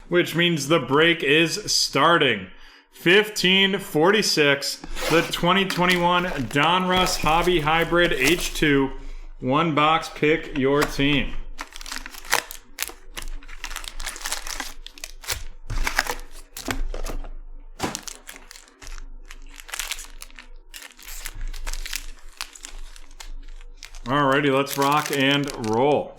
which means the break is starting. 1546, the 2021 Donruss Hobby Hybrid H2. One box, pick your team. Alrighty, let's rock and roll.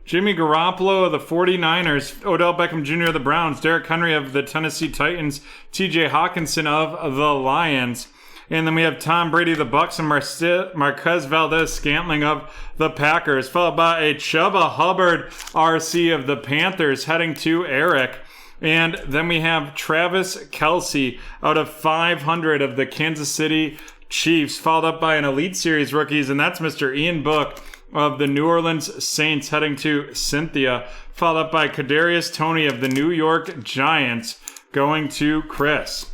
Jimmy Garoppolo of the 49ers, Odell Beckham Jr. of the Browns, Derrick Henry of the Tennessee Titans, TJ Hawkinson of the Lions. And then we have Tom Brady of the Bucks and Marquez Valdez-Scantling of the Packers, followed by a Chuba Hubbard RC of the Panthers heading to Eric. And then we have Travis Kelce out of 500 of the Kansas City Chiefs, followed up by an Elite Series rookies, and that's Mr. Ian Book of the New Orleans Saints heading to Cynthia, followed up by Kadarius Toney of the New York Giants going to Chris.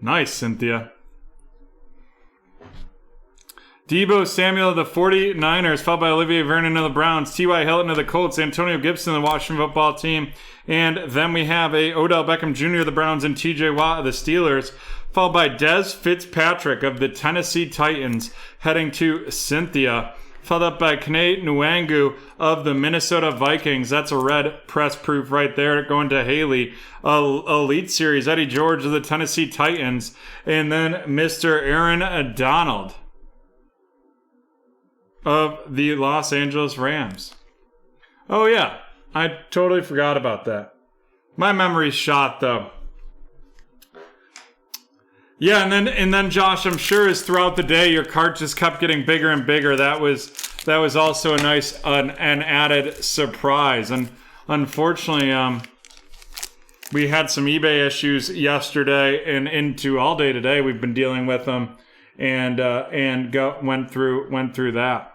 Nice, Cynthia. Deebo Samuel of the 49ers, followed by Olivier Vernon of the Browns, T.Y. Hilton of the Colts, Antonio Gibson of the Washington Football Team, and then we have a Odell Beckham Jr. of the Browns and T.J. Watt of the Steelers, followed by Dez Fitzpatrick of the Tennessee Titans heading to Cynthia, followed up by Kene Nwangu of the Minnesota Vikings. That's a red press proof right there going to Haley. Elite Series, Eddie George of the Tennessee Titans, and then Mr. Aaron Donald of the Los Angeles Rams. Oh yeah, I totally forgot about that. My memory's shot though. Yeah, and then Josh, I'm sure as throughout the day your cart just kept getting bigger and bigger. That was also a nice an added surprise. And unfortunately, we had some eBay issues yesterday and into all day today. We've been dealing with them and went through that.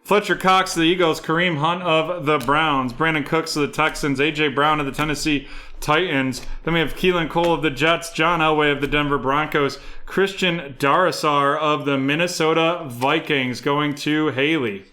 Fletcher Cox of the Eagles, Kareem Hunt of the Browns, Brandon Cooks of the Texans, A.J. Brown of the Tennessee Titans. Then we have Keelan Cole of the Jets, John Elway of the Denver Broncos, Christian Darrisaw of the Minnesota Vikings going to Haley.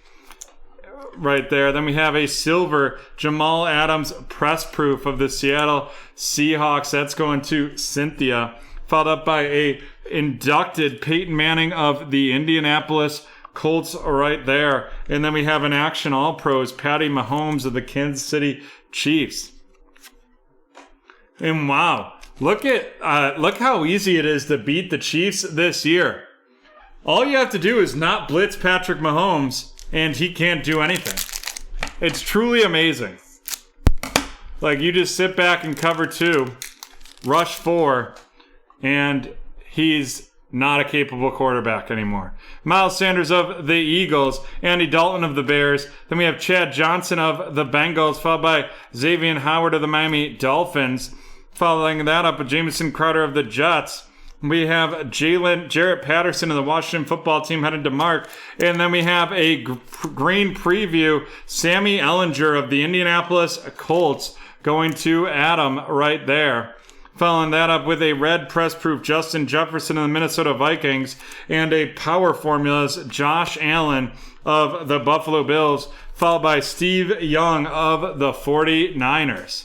Right there. Then we have a silver Jamal Adams press proof of the Seattle Seahawks. That's going to Cynthia. Followed up by a inducted Peyton Manning of the Indianapolis Colts right there. And then we have an Action All-Pros, Patty Mahomes of the Kansas City Chiefs. And wow, look how easy it is to beat the Chiefs this year. All you have to do is not blitz Patrick Mahomes, and he can't do anything. It's truly amazing. Like, you just sit back and cover 2, rush 4, and he's not a capable quarterback anymore. Miles Sanders of the Eagles, Andy Dalton of the Bears. Then we have Chad Johnson of the Bengals, followed by Xavier Howard of the Miami Dolphins. Following that up with Jamison Crowder of the Jets. We have Jarrett Patterson of the Washington Football Team headed to Mark. And then we have a green preview, Sammy Ellinger of the Indianapolis Colts going to Adam right there. Following that up with a red press proof, Justin Jefferson of the Minnesota Vikings, and a Power Formulas, Josh Allen of the Buffalo Bills, followed by Steve Young of the 49ers.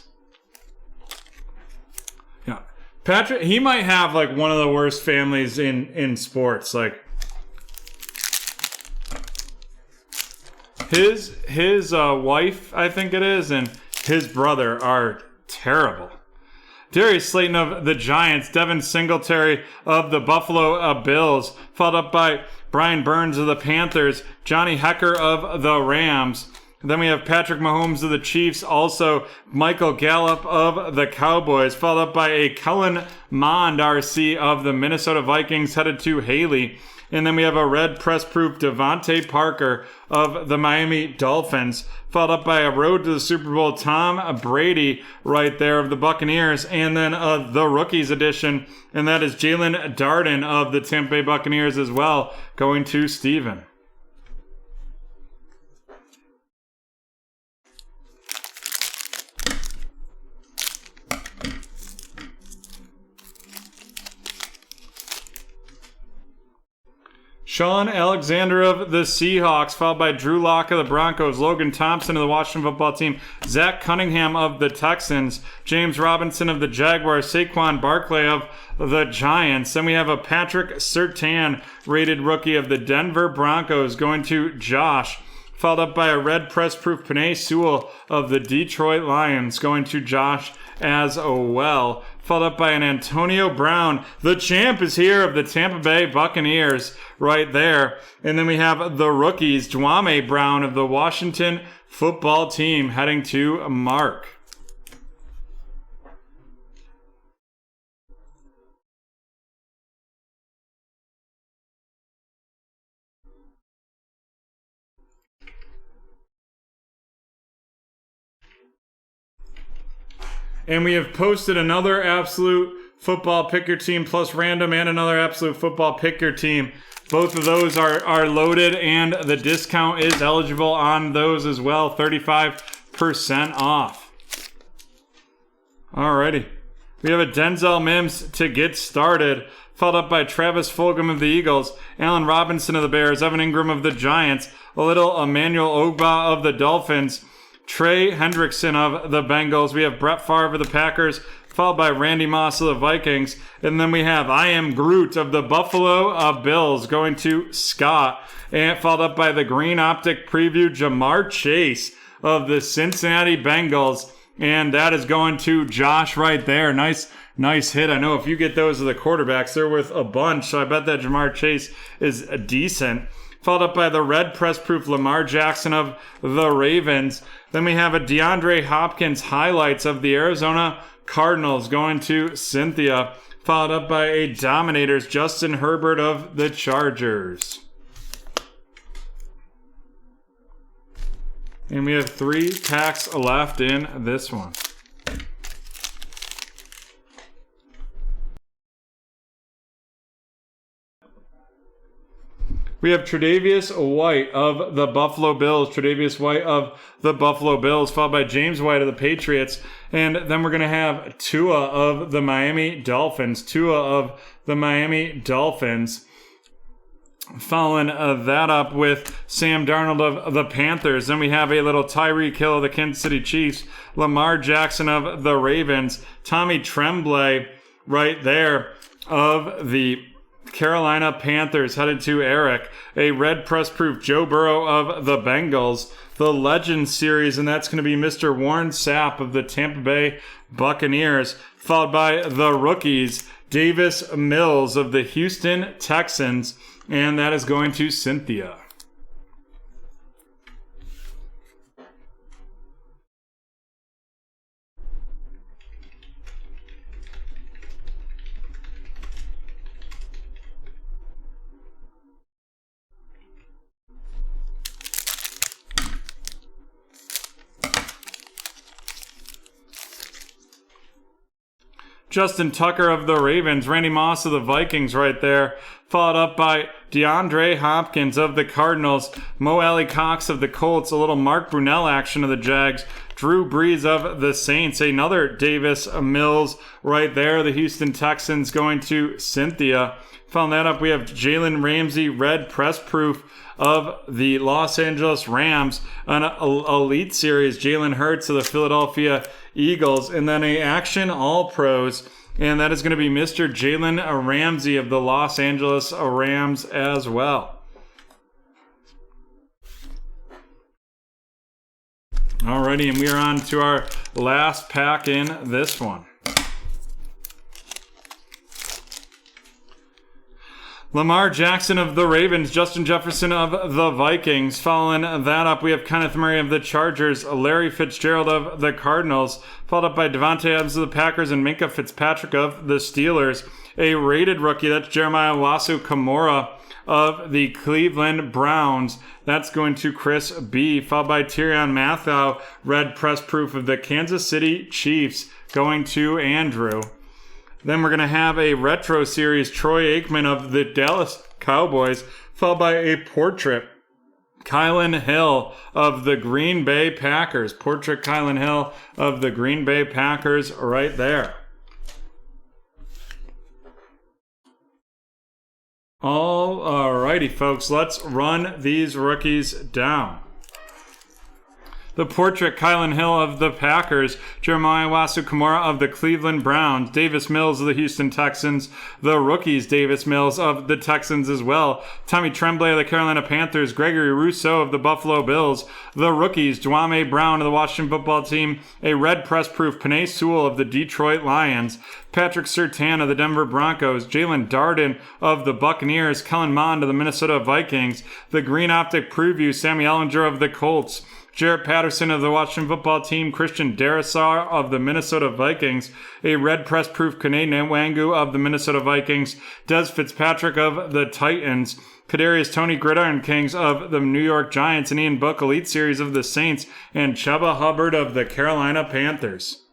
Yeah, Patrick, he might have like one of the worst families in sports. Like his wife, I think it is, and his brother are terrible. Darius Slayton of the Giants, Devin Singletary of the Buffalo Bills, followed up by Brian Burns of the Panthers, Johnny Hecker of the Rams. Then we have Patrick Mahomes of the Chiefs, also Michael Gallup of the Cowboys, followed up by a Kellen Mond RC of the Minnesota Vikings headed to Haley. And then we have a red press proof Devontae Parker of the Miami Dolphins, followed up by a road to the Super Bowl Tom Brady right there of the Buccaneers, and then the rookies edition, and that is Jalen Darden of the Tampa Bay Buccaneers as well, going to Steven. Sean Alexander of the Seahawks, followed by Drew Lock of the Broncos, Logan Thompson of the Washington Football Team, Zach Cunningham of the Texans, James Robinson of the Jaguars, Saquon Barkley of the Giants. Then we have a Patrick Surtain rated rookie of the Denver Broncos going to Josh, followed up by a red press proof Penei Sewell of the Detroit Lions going to Josh as well, followed up by an Antonio Brown. The champ is here of the Tampa Bay Buccaneers right there. And then we have the rookies, Dwame Brown of the Washington Football Team heading to Mark. And we have posted another absolute football pick your team plus random and another absolute football pick your team. Both of those are loaded and the discount is eligible on those as well. 35% off. Alrighty. We have a Denzel Mims to get started, followed up by Travis Fulgham of the Eagles, Allen Robinson of the Bears, Evan Ingram of the Giants, a little Emmanuel Ogba of the Dolphins, Trey Hendrickson of the Bengals. We have Brett Favre of the Packers, followed by Randy Moss of the Vikings. And then we have I Am Groot of the Buffalo Bills going to Scott. And followed up by the Green Optic Preview, Jamar Chase of the Cincinnati Bengals. And that is going to Josh right there. Nice hit. I know if you get those of the quarterbacks, they're worth a bunch. So I bet that Jamar Chase is decent. Followed up by the red press proof Lamar Jackson of the Ravens. Then we have a DeAndre Hopkins highlights of the Arizona Cardinals going to Cynthia. Followed up by a Dominators Justin Herbert of the Chargers. And we have 3 packs left in this one. We have Tre'Davious White of the Buffalo Bills. Tre'Davious White of the Buffalo Bills, followed by James White of the Patriots. And then we're going to have Tua of the Miami Dolphins. Following that up with Sam Darnold of the Panthers. Then we have a little Tyreek Hill of the Kansas City Chiefs. Lamar Jackson of the Ravens. Tommy Tremblay right there of the Carolina Panthers headed to Eric. A red press proof Joe Burrow of the Bengals. The Legends series, and that's going to be Mr. Warren Sapp of the Tampa Bay Buccaneers. Followed by the rookies, Davis Mills of the Houston Texans. And that is going to Cynthia. Justin Tucker of the Ravens, Randy Moss of the Vikings right there, followed up by DeAndre Hopkins of the Cardinals, Mo Alley Cox of the Colts, a little Mark Brunell action of the Jags, Drew Brees of the Saints, another Davis Mills right there, the Houston Texans going to Cynthia. Following that up, we have Jalen Ramsey, red press proof of the Los Angeles Rams, an Elite Series, Jalen Hurts of the Philadelphia Eagles, and then a Action All-Pros, and that is going to be Mr. Jalen Ramsey of the Los Angeles Rams as well. Alrighty, and we are on to our last pack in this one. Lamar Jackson of the Ravens, Justin Jefferson of the Vikings. Following that up, we have Kenneth Murray of the Chargers, Larry Fitzgerald of the Cardinals, followed up by Devontae Adams of the Packers and Minka Fitzpatrick of the Steelers. A rated rookie, that's Jeremiah Owusu-Koramoah of the Cleveland Browns. That's going to Chris B, followed by Tyrann Mathieu, red press proof of the Kansas City Chiefs, going to Andrew. Then we're going to have a retro series, Troy Aikman of the Dallas Cowboys, followed by a portrait, Kylan Hill of the Green Bay Packers. Portrait Kylan Hill of the Green Bay Packers right there. Alrighty, folks. Let's run these rookies down. The portrait, Kylan Hill of the Packers, Jeremiah Wasu-Kamara of the Cleveland Browns, Davis Mills of the Houston Texans, the rookies, Davis Mills of the Texans as well, Tommy Tremblay of the Carolina Panthers, Gregory Rousseau of the Buffalo Bills, the rookies, Dwame Brown of the Washington Football Team, a red press-proof Penei Sewell of the Detroit Lions, Patrick Surtain of the Denver Broncos, Jalen Darden of the Buccaneers, Kellen Mond of the Minnesota Vikings, the green optic preview, Sammy Ellinger of the Colts, Jarrett Patterson of the Washington Football Team, Christian Darrisaw of the Minnesota Vikings, a red press-proof Kene Nwangu of the Minnesota Vikings, Des Fitzpatrick of the Titans, Kadarius Toney Gridiron Kings of the New York Giants, and Ian Book Elite Series of the Saints, and Chuba Hubbard of the Carolina Panthers.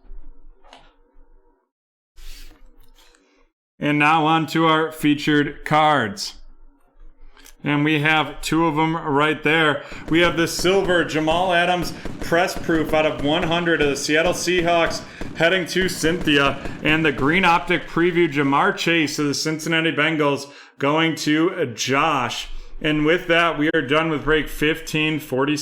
And now on to our featured cards. And we have two of them right there. We have the silver Jamal Adams press proof out of 100 of the Seattle Seahawks heading to Cynthia. And the green optic preview Jamar Chase of the Cincinnati Bengals going to Josh. And with that, we are done with break 1547.